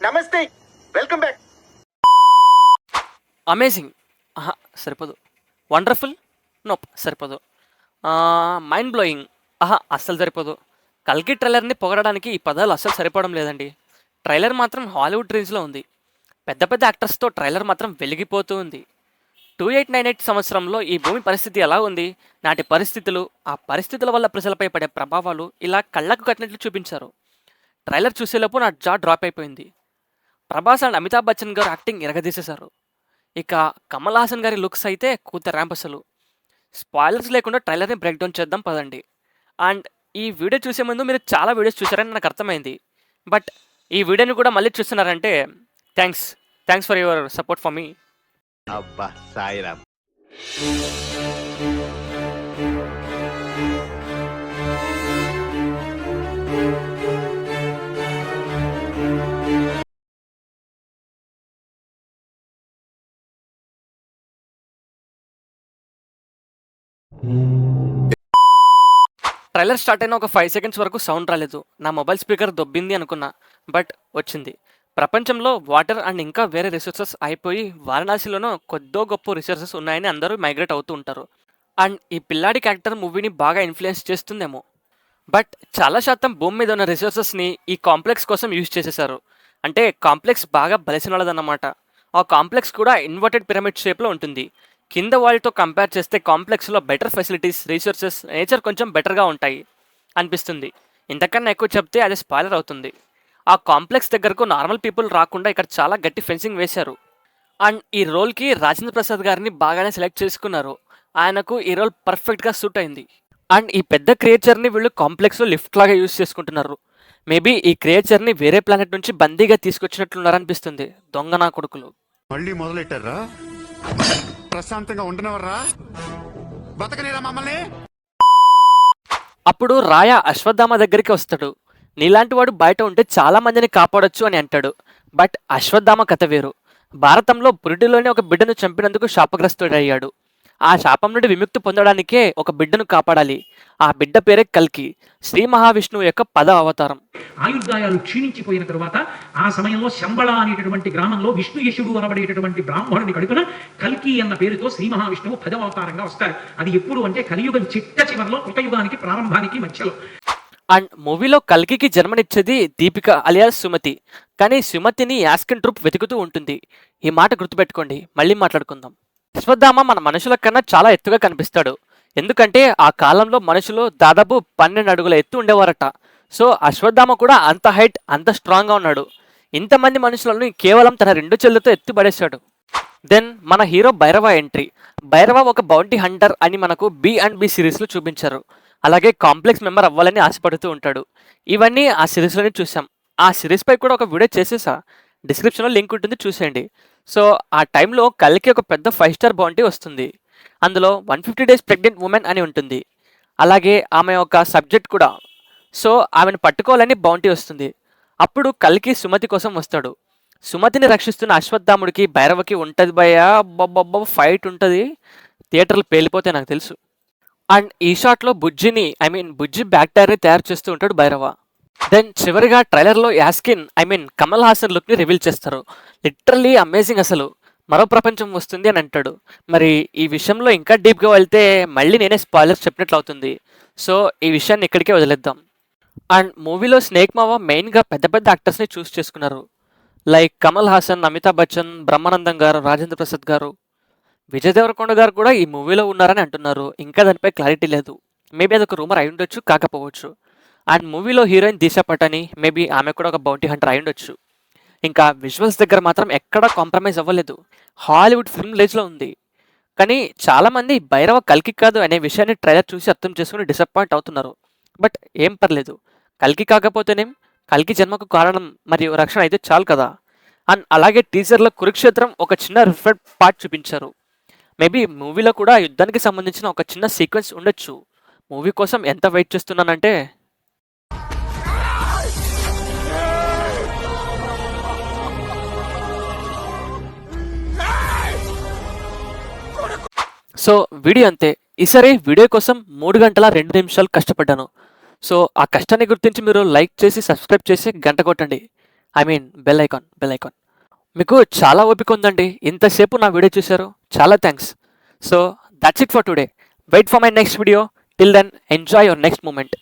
నమస్తే, welcome back. Amazing సరిపోదు. Wonderful నోప్ సరిపోదు. మైండ్ బ్లోయింగ్ అస్సలు సరిపోదు. కల్కి ట్రైలర్ని పొగడడానికి ఈ పదాలు అస్సలు సరిపోవడం లేదండి. ట్రైలర్ మాత్రం హాలీవుడ్ రేంజ్లో ఉంది. పెద్ద పెద్ద యాక్టర్స్తో ట్రైలర్ మాత్రం వెలిగిపోతూ ఉంది. 2898 సంవత్సరంలో ఈ భూమి పరిస్థితి ఎలా ఉంది, నాటి పరిస్థితులు, ఆ పరిస్థితుల వల్ల ప్రజలపై పడే ప్రభావాలు ఇలా కళ్ళకు కట్టినట్లు చూపించారు. ట్రైలర్ చూసేలోపు నా జా డ్రాప్ అయిపోయింది. ప్రభాస్ అండ్ అమితాబ్ బచ్చన్ గారు యాక్టింగ్ ఎరగదీసేశారు. ఇక కమల్ హాసన్ గారి లుక్స్ అయితే కూత ర్యాంప్ అసలు. స్పాయిలర్స్ లేకుండా ట్రైలర్ని బ్రేక్ డౌన్ చేద్దాం పదండి. అండ్ ఈ వీడియో చూసే ముందు మీరు చాలా వీడియోస్ చూసారని నాకు అర్థమైంది. బట్ ఈ వీడియోని కూడా మళ్ళీ చూస్తున్నారంటే thanks for your support for మీ. అబ్బా సాయిరామ్. ట్రైలర్ స్టార్ట్ అయిన ఒక 5 సెకండ్స్ వరకు సౌండ్ రాలేదు. నా మొబైల్ స్పీకర్ దొబ్బింది అనుకున్నా, బట్ వచ్చింది. ప్రపంచంలో వాటర్ అండ్ ఇంకా వేరే రిసోర్సెస్ అయిపోయి వారణాసిలోనూ కొద్దో గొప్ప రిసోర్సెస్ ఉన్నాయని అందరూ మైగ్రేట్ అవుతూ ఉంటారు. అండ్ ఈ పిల్లాడి క్యారెక్టర్ మూవీని బాగా ఇన్ఫ్లుయెన్స్ చేస్తుందేమో. బట్ చాలా శాతం భూమి మీద ఉన్న రిసోర్సెస్ని ఈ కాంప్లెక్స్ కోసం యూజ్ చేసేసారు. అంటే కాంప్లెక్స్ బాగా బలిసిన వాళ్ళదన్నమాట. ఆ కాంప్లెక్స్ కూడా ఇన్వర్టెడ్ పిరమిడ్ షేప్లో ఉంటుంది. కింద వాళ్ళతో కంపేర్ చేస్తే కాంప్లెక్స్లో బెటర్ ఫెసిలిటీస్, రిసోర్సెస్, నేచర్ కొంచెం బెటర్గా ఉంటాయి అనిపిస్తుంది. ఇంతకన్నా ఎక్కువ చెప్తే అది స్పాయిలర్ అవుతుంది. ఆ కాంప్లెక్స్ దగ్గరకు నార్మల్ పీపుల్ రాకుండా ఇక్కడ చాలా గట్టి ఫెన్సింగ్ వేశారు. అండ్ ఈ రోల్కి రాజేంద్ర ప్రసాద్ గారిని బాగానే సెలెక్ట్ చేసుకున్నారు. ఆయనకు ఈ రోల్ పర్ఫెక్ట్గా సూట్ అయింది. అండ్ ఈ పెద్ద క్రియేచర్ని వీళ్ళు కాంప్లెక్స్లో లిఫ్ట్ లాగా యూజ్ చేసుకుంటున్నారు. మేబీ ఈ క్రియేచర్ని వేరే ప్లానెట్ నుంచి బందీగా తీసుకొచ్చినట్లున్నారనిపిస్తుంది. దొంగ నా కొడుకులు మళ్ళీ మొదలెట్టారా? ప్రశాంతంగా ఉండనవర్రా, బతకనేరా మమ్మల్ని. అప్పుడు రాయ అశ్వత్థామ దగ్గరికి వస్తాడు. నీలాంటి వాడు బయట ఉంటే చాలా మందిని కాపాడొచ్చు అని అంటాడు. బట్ అశ్వత్థామ కథ వేరు. భారతంలో పురిటిలోనే ఒక బిడ్డను చంపినందుకు శాపగ్రస్తుడయ్యాడు. ఆ శాపం నుండి విముక్తి పొందడానికే ఒక బిడ్డను కాపాడాలి. ఆ బిడ్డ పేరే కల్కి, శ్రీ మహావిష్ణువు యొక్క 10వ అవతారం. ఆయుర్దాయాలు క్షీణించిపోయిన తరువాత ఆ సమయంలో శంబళ అనేటటువంటి గ్రామంలో విష్ణుయశుడు అనబడేటటువంటి బ్రాహ్మణుని కడుపున కల్కి అన్న పేరుతో శ్రీ మహావిష్ణువు 10వ అవతారంగా వస్తారు. అది ఎప్పుడు అంటే కలియుగం చిట్ట చివరిలో, కృతయుగానికి ప్రారంభానికి మధ్యలో. అండ్ మూవీలో కల్కికి జన్మనిచ్చేది దీపిక అలియాస్ సుమతి. కానీ సుమతిని యాస్కిన్ ట్రూప్ వెతుకుతూ ఉంటుంది. ఈ మాట గుర్తుపెట్టుకోండి, మళ్ళీ మాట్లాడుకుందాం. అశ్వత్థామ మన మనుషుల కన్నా చాలా ఎత్తుగా కనిపిస్తాడు. ఎందుకంటే ఆ కాలంలో మనుషులు దాదాపు 12 అడుగుల ఎత్తు ఉండేవారట. సో అశ్వత్థామ కూడా అంత హైట్, అంత స్ట్రాంగ్గా ఉన్నాడు. ఇంతమంది మనుషులను కేవలం తన 2 చేతులతో ఎత్తుపడేశాడు. దెన్ మన హీరో భైరవ ఎంట్రీ. భైరవ ఒక బౌంటీ హంటర్ అని మనకు B&B సిరీస్లో చూపించారు. అలాగే కాంప్లెక్స్ మెంబర్ అవ్వాలని ఆశపడుతూ ఉంటాడు. ఇవన్నీ ఆ సిరీస్లోనే చూసాం. ఆ సిరీస్పై కూడా ఒక వీడియో చేసేసా, డిస్క్రిప్షన్లో లింక్ ఉంటుంది, చూసేయండి. సో ఆ టైంలో కల్కి ఒక పెద్ద 5 స్టార్ బౌంటీ వస్తుంది. అందులో 150 డేస్ ప్రెగ్నెంట్ ఉమెన్ అని ఉంటుంది. అలాగే ఆమె ఒక సబ్జెక్ట్ కూడా. సో ఆమెను పట్టుకోవాలని బౌంటీ వస్తుంది. అప్పుడు కల్కి సుమతి కోసం వస్తాడు. సుమతిని రక్షిస్తున్న అశ్వత్థాముడికి భైరవకి ఉంటుంది భయ్యా, ఫైట్ ఉంటుంది. థియేటర్లు పేలిపోతే నాకు తెలుసు. అండ్ ఈ షాట్లో బుజ్జి బ్యాక్టీరియాని తయారు చేస్తూ ఉంటాడు భైరవ. దెన్ చివరిగా ట్రైలర్లో యాస్కిన్ కమల్ హాసన్ లుక్ని రివీల్ చేస్తారు. లిటరల్లీ అమేజింగ్ అసలు. మరో ప్రపంచం వస్తుంది అని అంటాడు. మరి ఈ విషయంలో ఇంకా డీప్గా వెళ్తే మళ్ళీ నేనే స్పాయిలర్స్ చెప్పినట్లు అవుతుంది. సో ఈ విషయాన్ని ఇక్కడికే వదిలేద్దాం. అండ్ మూవీలో స్నేక్ మావ మెయిన్గా పెద్ద పెద్ద యాక్టర్స్ని చూస్ చేసుకున్నారు. లైక్ కమల్ హాసన్, అమితాబ్ బచ్చన్, బ్రహ్మానందం గారు, రాజేంద్ర ప్రసాద్ గారు, విజయ్ దేవరకొండ గారు కూడా ఈ మూవీలో ఉన్నారని అంటున్నారు. ఇంకా దానిపై క్లారిటీ లేదు. మేబీ అదొక రూమర్ అయి ఉండొచ్చు, కాకపోవచ్చు. అండ్ మూవీలో హీరోయిన్ దిశా పటాని, మేబీ ఆమె కూడా ఒక బౌంటీ హంటర్ అయి ఉండొచ్చు. ఇంకా విజువల్స్ దగ్గర మాత్రం ఎక్కడా కాంప్రమైజ్ అవ్వలేదు. హాలీవుడ్ ఫిల్మ్ రేంజ్లో ఉంది. కానీ చాలామంది భైరవ కల్కి కాదు అనే విషయాన్ని ట్రైలర్ చూసి అర్థం చేసుకుని డిసప్పాయింట్ అవుతున్నారు. బట్ ఏం పర్లేదు, కల్కి కాకపోతేనేం, కల్కి జన్మకు కారణం మరియు రక్షణ అయితే చాలు కదా. అండ్ అలాగే టీజర్లో కురుక్షేత్రం ఒక చిన్న రిఫరెంట్ పార్ట్ చూపించారు. మేబీ మూవీలో కూడా యుద్ధానికి సంబంధించిన ఒక చిన్న సీక్వెన్స్ ఉండొచ్చు. మూవీ కోసం ఎంత వెయిట్ చేస్తున్నానంటే, సో వీడియో అంతే. ఈసారి వీడియో కోసం 3 గంటల 2 నిమిషాలు కష్టపడ్డాను. సో ఆ కష్టాన్ని గుర్తించి మీరు లైక్ చేసి, సబ్స్క్రైబ్ చేసి, గంట కొట్టండి. Bell icon. మీకు చాలా ఓపిక ఉందండి. ఇంతసేపు నా వీడియో చూశారు. చాలా thanks. So that's it for today. Wait for my next video. Till then enjoy your next moment.